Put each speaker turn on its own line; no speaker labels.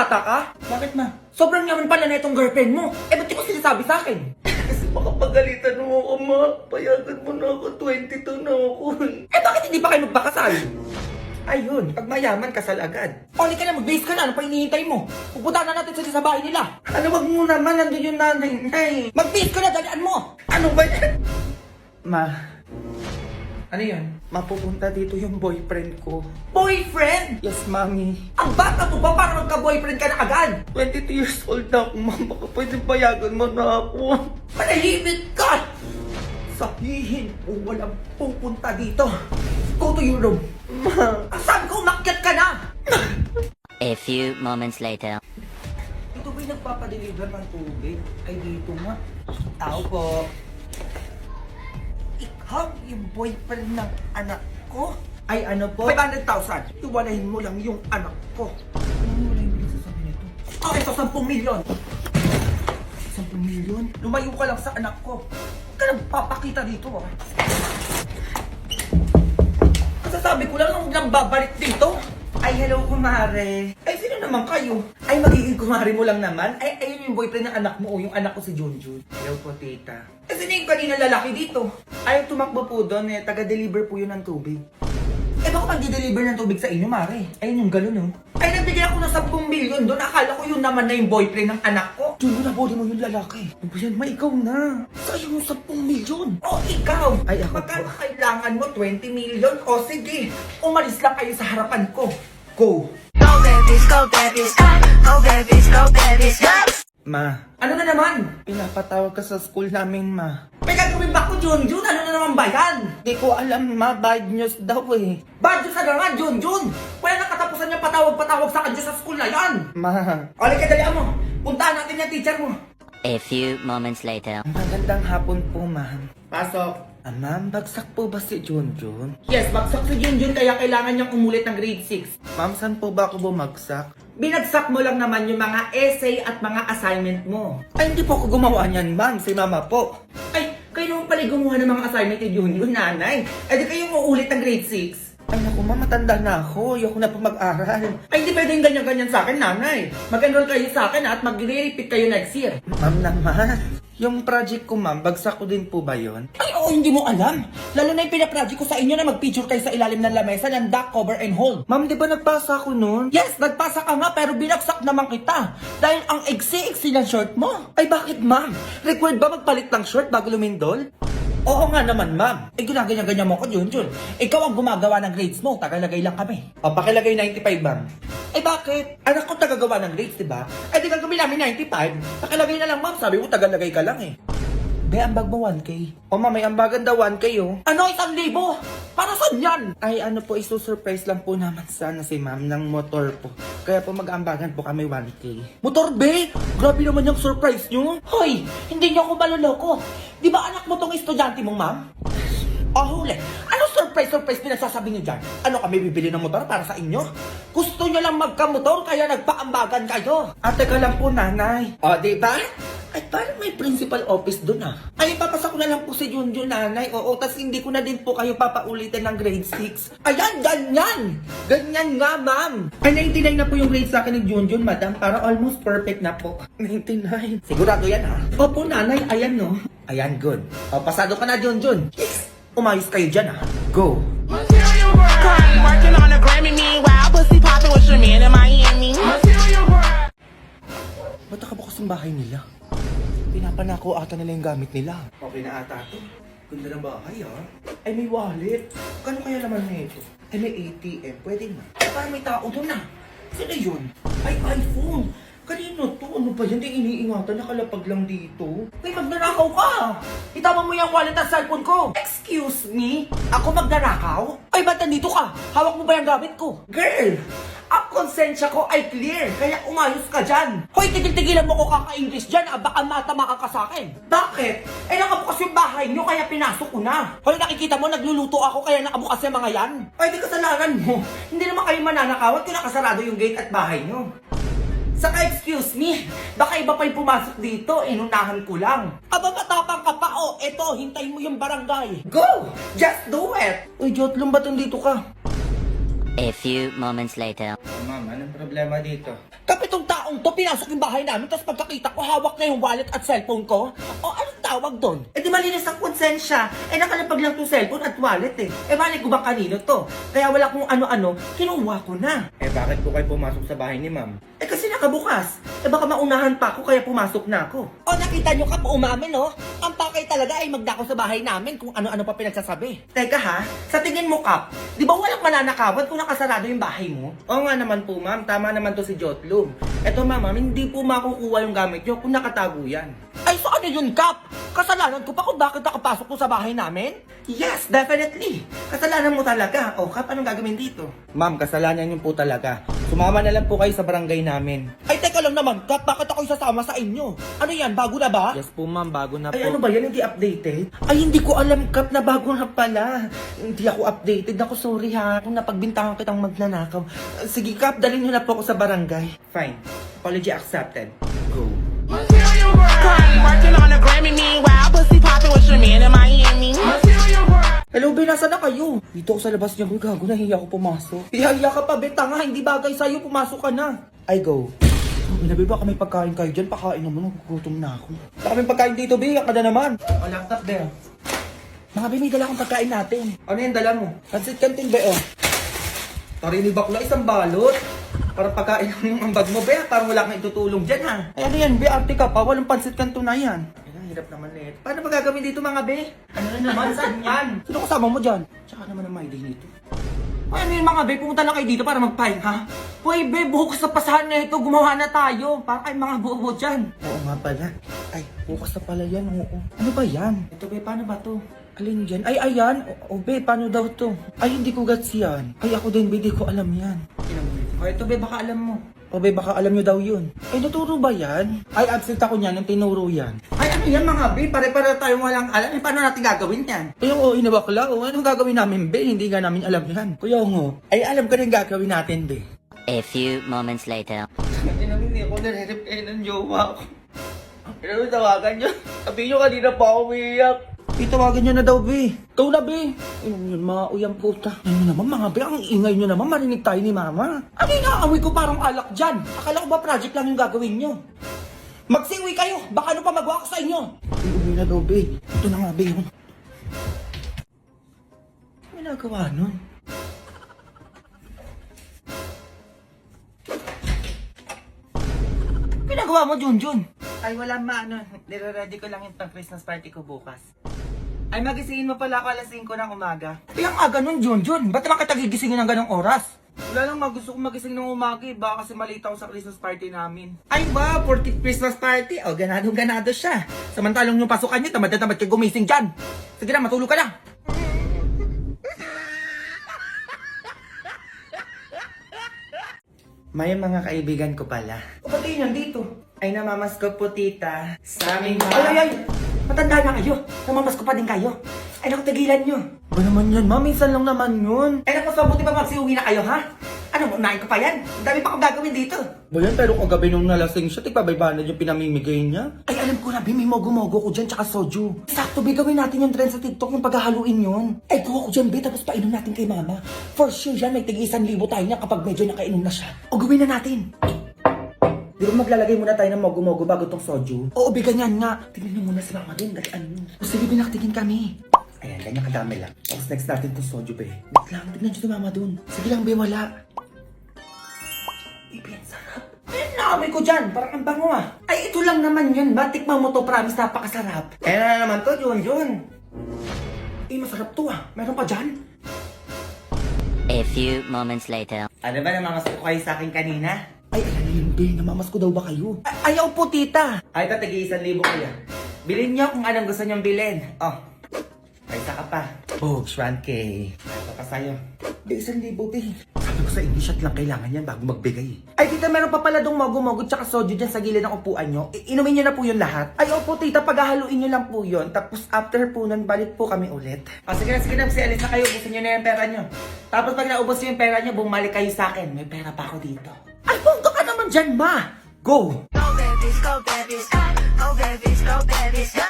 bata ka? Bakit ma? Sobrang yaman pala na itong girlfriend mo. Eh, ba't di ko sinasabi sa akin?
Kasi makapagalitan mo ako, ma. Payagan mo na ako, 22 na ako.
Eh, bakit hindi pa kayo magpakasal? Ayun, pag mayaman, kasal agad. Oli ka na, mag-base ka na. Ano pa hinihintay mo? Pupunta na natin sila sa bahay nila.
Ano, wag mo naman, nandun yung nanay.
Mag-base ka na, dalian mo.
Ano ba yan? Ma,
Ano yun?
mapupunta dito yung boyfriend ko.
Boyfriend?
Yes, mami.
Ang bata mo ba para magka-boyfriend ka na agad?
22 years old na ako, ma. Baka pwede payagan mo na ako.
Manahimik ka! Sabihin mo walang pupunta dito. Go to your room.
Ma,
Sabi ko, umakyat ka na!
A few moments later.
Ito ba'y nagpapadeliver ng tubig? Ay, dito nga. Tao po. Ikaw yung boyfriend ng anak ko?
ay ano po?
500,000. Iwalahin mo lang yung anak ko.
Ano wala yung sasabi nito?
Oh, ito 10 milyon. 10 milyon? Lumayo ka lang sa anak ko. Huwag ka nang papakita dito, ah. Sasabi ko lang, huwag lang babalik dito.
Ay, hello, kumare.
Ay, sino naman kayo?
Ay, magiging kumare mo lang naman?
Ay, ayun yung boyfriend ng anak mo o yung anak ko si Junjun.
Hello po, tita.
Eh, sino yung kanina lalaki dito?
Ay, tumakbo po doon eh. Taga-deliver po yun ng tubig.
Eh, baka mag-deliver ng tubig sa inyo, Mare? Ayun yung galon, oh. Ay, nagbigay ako ng 10 milyon doon. Akala ko yun naman na yung boyfriend ng anak ko.
Diyo na, body mo yung lalaki. Ano ba yan? Ma, ikaw na.
Sa'yo yung 10 milyon. O, ikaw.
Ay, ako
Magkano
po.
kailangan mo? 20 milyon? O, sige. Umalis lang kayo sa harapan ko. Go.
Go babies, go babies, go babies, go babies, go!
Ma,
Ano na naman?
pinapatawag ka sa school namin, ma.
May gagawin ba ko, Junjun? Ano na naman ba yan?
Di ko alam, ma. Bad news daw eh.
Badyo sa nga, Junjun. Wala nang katapusan niya patawag-patawag sa kanya sa school na yan.
Ma,
Oli ka, dalihan mo. Puntahan natin yung teacher mo.
A few moments later.
magandang hapon po, ma'am.
Pasok.
Ma'am, bagsak po ba si Junjun?
Yes, bagsak si Junjun kaya kailangan niyang umulit ng grade 6.
Ma'am, saan po ba ako bumagsak?
Binagsak mo lang naman yung mga essay at mga assignment mo.
Ay, hindi po ako gumawa niyan, ma'am. Si mama po.
Ay, kayo naman pala gumawa ng mga assignment ni Junjun, nanay. Eh di kayo uulit ng grade 6.
Ay, naku, ma'am. Matanda na ako. Ayoko na po mag-aral.
Ay, hindi pwedeng ganyan-ganyan sa akin, nanay. Mag-enroll kayo sa akin at mag-repeat kayo next year.
Ma'am naman. Yung project ko, ma'am, bagsak ko din po ba yun?
Ay, oo, hindi mo alam. Lalo na yung pinaproject ko sa inyo na mag-picture kayo sa ilalim ng lamesa ng duck, cover, and hold.
Ma'am, di ba nagpasa ako noon?
Yes, nagpasa ka nga pero binagsak naman kita. Dahil ang eksi-eksi ng short mo.
Ay, bakit, ma'am? Required ba magpalit ng short bago lumindol?
Oo nga naman, ma'am. Eh, ginaganyan-ganyan mo ko, Junjun. Ikaw ang gumagawa ng grades mo. Tagalagay lang kami.
O, pakilagay 95, ma'am.
Eh, bakit? Anak ko tagagawa ng grades, diba? Eh, di gagawin namin 95. Pakilagay na lang, ma'am. Sabi mo, tagalagay ka lang eh.
Be, ambag mo 1K. O, ma'am, may ambagan daw 1K, oh.
Ano, 1,000? Para saan yan?
Ay, ano po, isusurprise lang po naman sana si ma'am ng motor po. Kaya po mag-ambagan po kami 1K.
Motor, be? Grabe naman yung surprise nyo. Hoy, hindi nyo ako maloloko. Di ba anak mo tong estudyante mong, ma'am? Oh, huli. Ano surprise pinagsasabi nyo dyan? Ano kami bibili ng motor para sa inyo? Gusto nyo lang magkamotor kaya nagpaambagan kayo.
Ah, teka lang po, nanay.
O, di ba? Ay, parang may principal office doon ah. Ay, papasa ko na lang po si Junjun, nanay. Oo, tas hindi ko na din po kayo papaulitin ng grade 6. Ayan, ganyan! Ganyan nga, ma'am. Ay, 99 na po yung grade sa akin ni Junjun, madam. Para almost perfect na po.
99.
Sigurado yan ha? Opo, nanay. Ayan, no? Ayan, good. O, pasado ka na, Junjun. Yes! Umayos kayo dyan ha? Go!
Crime, working on a Grammy, meanwhile, pussy popping with your man in Miami.
Ba't nakabukas ang bahay nila? Pinapanako ata nila yung gamit nila.
Okay na ata to. Ganda ng bahay ha?
Ay, may wallet.
Kano kaya naman na ito?
Ay, may ATM. Pwede na.
Parang may tao doon na. Sino yun? Ay, iPhone! Kanino to? Ano ba yan? Di iniingatan, nakalapag lang dito. Ay, magnanakaw ka! Itama mo yung wallet at cellphone ko! Excuse me? Ako magnanakaw? Ay, ba't nandito ka? Hawak mo ba yung gamit ko? Girl! Ang konsensya ko ay clear, kaya umayos ka dyan. Hoy, tigil-tigilan mo ko kaka-English dyan, baka matama ka sa akin. Bakit? Eh, nakabukas yung bahay nyo, kaya pinasok ko na. Hoy, nakikita mo, nagluluto ako, kaya nakabukas yung mga yan. Ay, di kasalanan mo. Hindi naman kayo mananakawan kung nakasarado yung gate at bahay nyo. Saka excuse me, baka iba pa yung pumasok dito, inunahan ko lang. Aba, matapang ka pa, oh. Eto, hintayin mo yung barangay. Go! Just do it!
Uy, Jotlong, ba't nandito ka?
A few moments later.
Ma'am, anong problema dito?
Kapitong taong to, pinasok yung bahay namin, tapos pagkakita ko, hawak na yung wallet at cellphone ko. O, anong tawag doon? Eh di malinis ang konsensya. Eh nakalapag lang to cellphone at wallet eh. Eh mali ko ba kanino to? Kaya wala kong ano-ano, kinuha ko na.
Eh bakit po kayo pumasok sa bahay ni ma'am?
Eh kasi nakabukas. Eh baka maunahan pa ako kaya pumasok na ako. O nakita nyo ka po umamin no? Ang pakay talaga ay magdako sa bahay namin kung ano-ano pa pinagsasabi. Teka ha, sa tingin mo Kap, di ba walang mananakawan kung nakasarado yung bahay mo?
Oo nga naman po ma'am, tama naman to si Jotlum. Eto ma'am, hindi po makukuha yung gamit nyo kung nakatago yan.
Ay so ano yun Kap? Kasalanan ko pa kung bakit nakapasok ko sa bahay namin? Yes, definitely. Kasalanan mo talaga. O Kap, anong gagawin dito?
Ma'am, kasalanan nyo po talaga. Sumama na lang po kayo sa barangay namin.
Ay teka lang naman Kap, bakit ako isasama sa inyo? Ano yan, bago na ba?
Yes po ma'am, bago na po.
Ay, ano ba yan? Hindi updated? Ay, hindi ko alam, Kap, na bago na pala. Hindi ako updated. Ako, sorry ha. Kung napagbintangan kitang magnanakaw. Sige, Kap, dalhin nyo na po ako sa barangay.
Fine. Apology accepted. Go.
Material girl. Working on a Grammy, meanwhile, pussy popping with your man in Miami. Material girl.
Hello, Be, nasa na kayo? Dito ako sa labas niya, gago, nahiya ako pumasok. Ihahiya ka pa, Be, tanga, hindi bagay sa'yo, pumasok ka na.
I go.
Inabi, baka may pagkain kayo dyan, pakain naman, nagugutom na ako. Baka may pagkain dito, Be, ka na naman.
O, laptop there.
Mga Be, may dala akong pagkain natin.
Ano yung dala mo?
Pansit Canton, Be, oh.
Tarini bakla, isang balot. Parang pagkain lang yung ambag mo, be. Parang wala kang itutulong dyan, ha?
Ay, ano yan, Be, arte ka pa, walang pansit Canton na yan.
Ay, ang hirap naman na ito. Paano ba gagawin dito, mga be? Ano na naman, saan yan?
Sino kasama mo dyan?
Tsaka naman ang may day nito.
Ay, ano yun mga be, pumunta lang kayo dito para magpahinga. Hoy be, buhok sa pasahan na ito, gumawa na tayo. Para kayo mga bobo dyan.
Oo nga pala.
Ay, bukas na pala yan, oo. Ano ba yan?
Ito, be, paano ba to?
Alin dyan? Ay, ayan. O be, paano daw to? Ay, hindi ko gets yan. Ay, ako din be, di ko alam yan.
O, ito, be, baka alam mo.
O be, baka alam nyo daw yun. Ay, naturo ba yan? Ay, absent ako niyan, nung tinuro yan. Ay, ano yan mga be? Pare-pare tayong walang alam. Eh, paano natin gagawin yan? Ay, oo, inabakla. O, anong gagawin namin be? Hindi nga namin alam yan. Kuya ngo. Ay, alam ko rin gagawin natin be.
A few moments later.
Hindi ako nare-reply ng jowa ko. Pero tawagan nyo. Sabi nyo kanina pa ako umiiyak.
Itawagan nyo na daw, be. Ikaw na, be. Ano yun, mga uyang puta. Ano naman, mga be, ang ingay nyo naman, marinig tayo ni mama. Ano yung naamoy ko parang alak dyan? Akala ko ba project lang yung gagawin nyo? Magsiuwi kayo, baka ano pa magawa ko sa inyo. Uwi na daw, be. Ito na nga, be. Ano ginagawa nun? Ginagawa mo, Junjun?
Ay, wala ano. Nire-ready ko lang yung pang-Christmas party ko bukas. Ay, magisingin mo pala ako alas 5 ng umaga.
Ay, ang aga nun, Junjun. Ba't naman kita gigisingin ng ganong oras?
Wala lang, gusto kong magising ng umaga eh. Baka kasi malita ako sa Christmas party namin. Ay ba, 40th Christmas party? O, ganado siya.
Samantalong yung pasukan niyo, tamad na tamad kayo gumising dyan. Sige na, matulog ka na.
May mga kaibigan ko pala.
O, ba't kayo nandito?
Ay, namamas ko po, tita. Sa aming
Ay! Matanda na kayo. Namamas ko pa din kayo. Ay, naku, tigilan nyo.
Ba naman yan, ma? Minsan lang naman yun.
Ay, naku, mabuti pa magsiuwi na kayo, ha? Ano, unahin ko pa yan? Ang dami pa akong gagawin dito.
Ba yan, pero kagabi nung nalasing siya, tigpabaybanan yung pinamimigay niya.
Ay, alam ko na, Bi, may mogo-mogo ko dyan, tsaka soju. Sakto, Bi, gawin natin yung trend sa TikTok, yung paghahaluin yun. Ay, kuha ko dyan, Bi, tapos painom natin kay mama. For sure yan, may tig-1,000 tayo niya kapag medyo nakainom na siya. O, gawin na natin.
Di ba maglalagay muna tayo ng mogo-mogo bago tong soju?
Oo, Bi, ganyan nga. Tingnan niyo muna si mama din, dalian mo. O, sige, binaktigin kami.
Ayan, ganyan kadami lang. Tapos next natin tong soju, be.
Wait lang, tignan niyo si mama dun. Sige lang, Bi, wala. Ibi, ang sarap. Ay, naamoy ko dyan, parang ang bango ah. Ay, ito lang naman yun, ba? Tikman mo to, promise, napakasarap.
Ayan na naman to, yun.
Eh, masarap to ah. Meron pa dyan?
A few moments later.
Ano ba namamas ko kayo sa akin kanina?
Ay, alam niyo yun, Bi, namamas ko daw ba kayo? Ay, ayaw po, tita.
Ay, tatigi 1,000 kuya. Bilhin niyo kung anong gusto niyong bilhin. Oh, ay isa ka pa. Oh, 1K. Ito pa sa'yo.
Bi, 1,000, Bi. Sabi ko sa inyo, shot lang kailangan yan bago magbigay. Ay, tita, meron pa pala dong mogo-mogo tsaka soju dyan sa gilid ng upuan nyo. Inumin nyo na po yun lahat. Ay, opo, tita, paghahaluin nyo lang po yun. Tapos after po nun, balik po kami ulit.
Oh, sige na, alis na kayo. Gusto niyo na yung pera niyo. Tapos pag naubos niyo yung pera niyo, bumalik kayo sa akin. May pera pa ako dito.
Ay, bongga ka naman dyan, ma! Go!
Go babies, go babies, go babies, go babies.